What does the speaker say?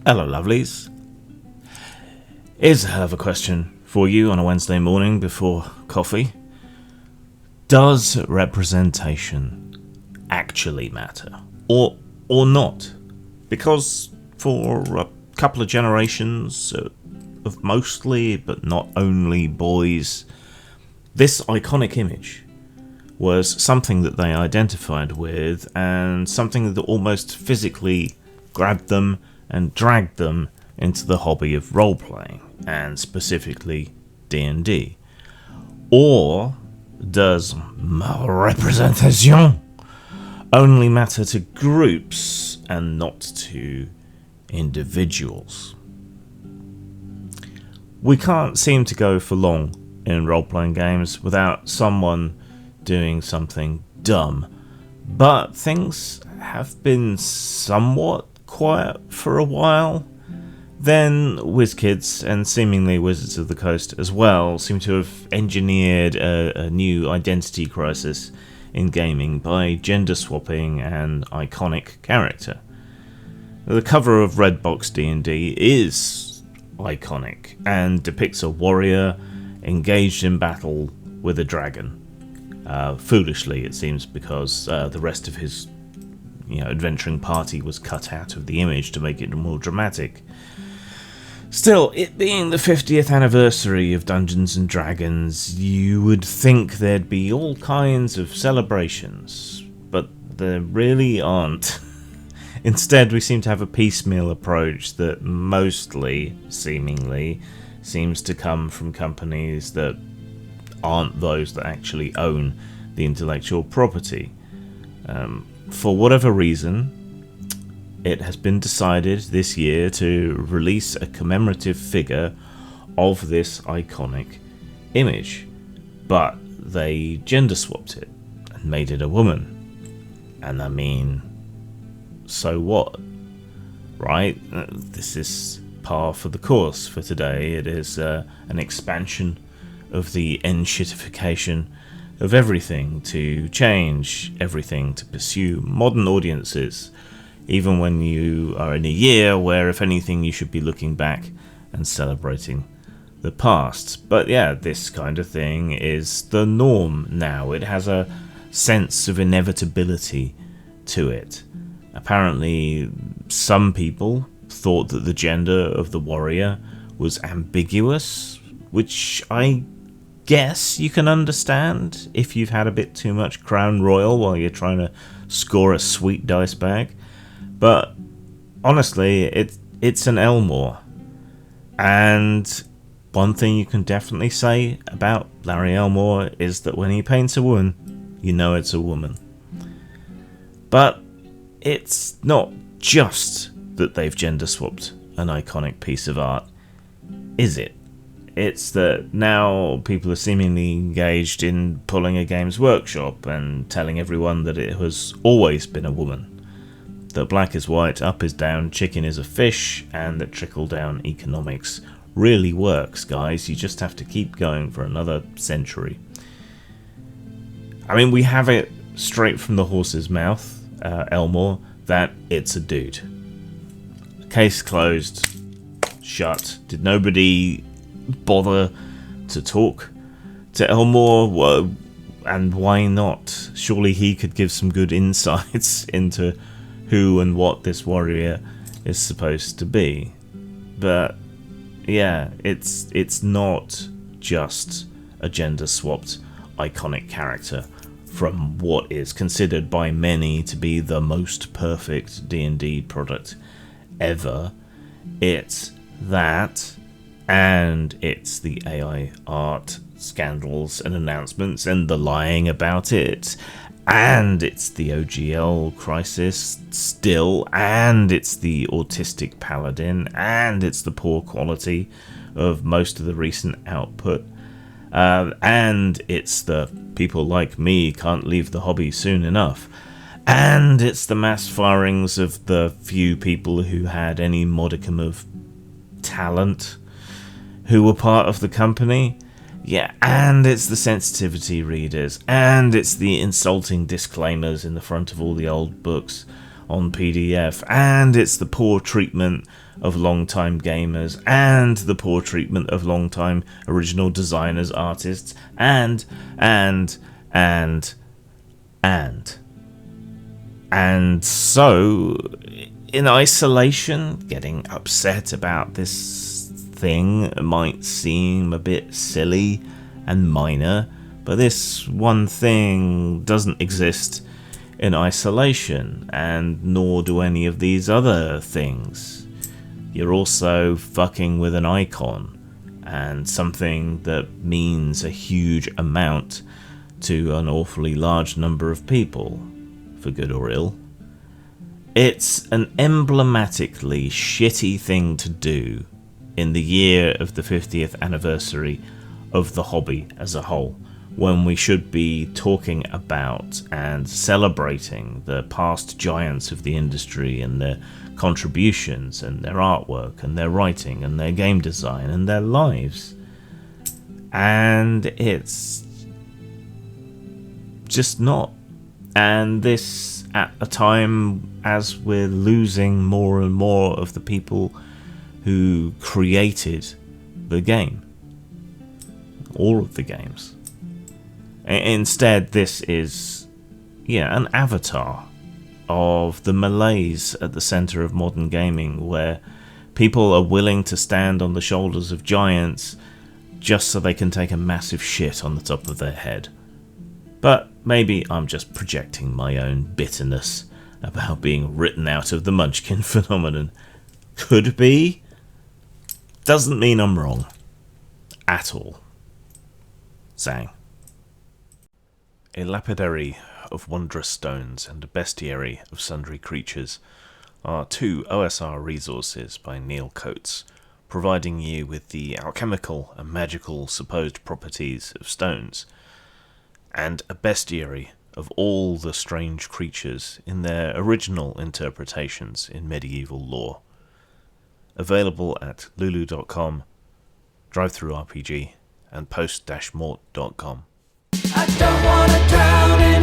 Hello, lovelies. Here's a hell of a question for you on a Wednesday morning before coffee. Does representation actually matter? Or not? Because for a couple of generations of mostly, but not only boys, this iconic image was something that they identified with and something that almost physically grabbed them and dragged them into the hobby of role-playing, and specifically D&D. Or does representation only matter to groups and not to individuals? We can't seem to go for long in role-playing games without someone doing something dumb, but things have been somewhat quiet for a while. Then WizKids and seemingly Wizards of the Coast as well seem to have engineered a new identity crisis in gaming by gender swapping an iconic character. The cover of Redbox D&D is iconic and depicts a warrior engaged in battle with a dragon. Foolishly, it seems, because the rest of his adventuring party was cut out of the image to make it more dramatic. Still, it being the 50th anniversary of Dungeons & Dragons, you would think there'd be all kinds of celebrations, but there really aren't. Instead, we seem to have a piecemeal approach that mostly, seemingly, seems to come from companies that aren't those that actually own the intellectual property. For whatever reason, it has been decided this year to release a commemorative figure of this iconic image, but they gender swapped it and made it a woman. And I mean, so what? Right? This is par for the course for today. It is an expansion of the enshittification of everything to change everything to pursue modern audiences, even when you are in a year where, if anything, you should be looking back and celebrating the past. But yeah, this kind of thing is the norm now. It has a sense of inevitability to it. Apparently, some people thought that the gender of the warrior was ambiguous, which I guess you can understand if you've had a bit too much Crown Royal while you're trying to score a sweet dice bag. But honestly, it's an Elmore. And one thing you can definitely say about Larry Elmore is that when he paints a woman, you know it's a woman. But it's not just that they've gender swapped an iconic piece of art, is it? It's that now people are seemingly engaged in pulling a Games Workshop and telling everyone that it has always been a woman. That black is white, up is down, chicken is a fish, and that trickle-down economics really works, guys. You just have to keep going for another century. I mean, we have it straight from the horse's mouth, Elmore, that it's a dude. Case closed. Shut. Did nobody bother to talk to Elmore? Well, and why not? Surely he could give some good insights into who and what this warrior is supposed to be. But yeah, it's not just a gender swapped iconic character from what is considered by many to be the most perfect D&D product ever. It's that, and it's the AI art scandals and announcements and the lying about it, and it's the OGL crisis still, and it's the autistic paladin, and it's the poor quality of most of the recent output, and it's the people like me can't leave the hobby soon enough, and it's the mass firings of the few people who had any modicum of talent who were part of the company. Yeah, and it's the sensitivity readers, and it's the insulting disclaimers in the front of all the old books. on PDF, and it's the poor treatment of long-time gamers, and the poor treatment of long-time original designers, artists, and so, in isolation, getting upset about this thing might seem a bit silly and minor, but this one thing doesn't exist in isolation, and nor do any of these other things. You're also fucking with an icon, and something that means a huge amount to an awfully large number of people, for good or ill. It's an emblematically shitty thing to do in the year of the 50th anniversary of the hobby as a whole, when we should be talking about and celebrating the past giants of the industry and their contributions and their artwork and their writing and their game design and their lives. And it's just not. And this at a time as we're losing more and more of the people who created the game. All of the games. Instead, this is, an avatar of the malaise at the centre of modern gaming, where people are willing to stand on the shoulders of giants just so they can take a massive shit on the top of their head. But maybe I'm just projecting my own bitterness about being written out of the Munchkin phenomenon. Could be. Doesn't mean I'm wrong. At all. Sang. A lapidary of wondrous stones and a bestiary of sundry creatures are two OSR resources by Neil Coates, providing you with the alchemical and magical supposed properties of stones, and a bestiary of all the strange creatures in their original interpretations in medieval lore. Available at lulu.com, DriveThruRPG, and post-mort.com. I don't wanna drown in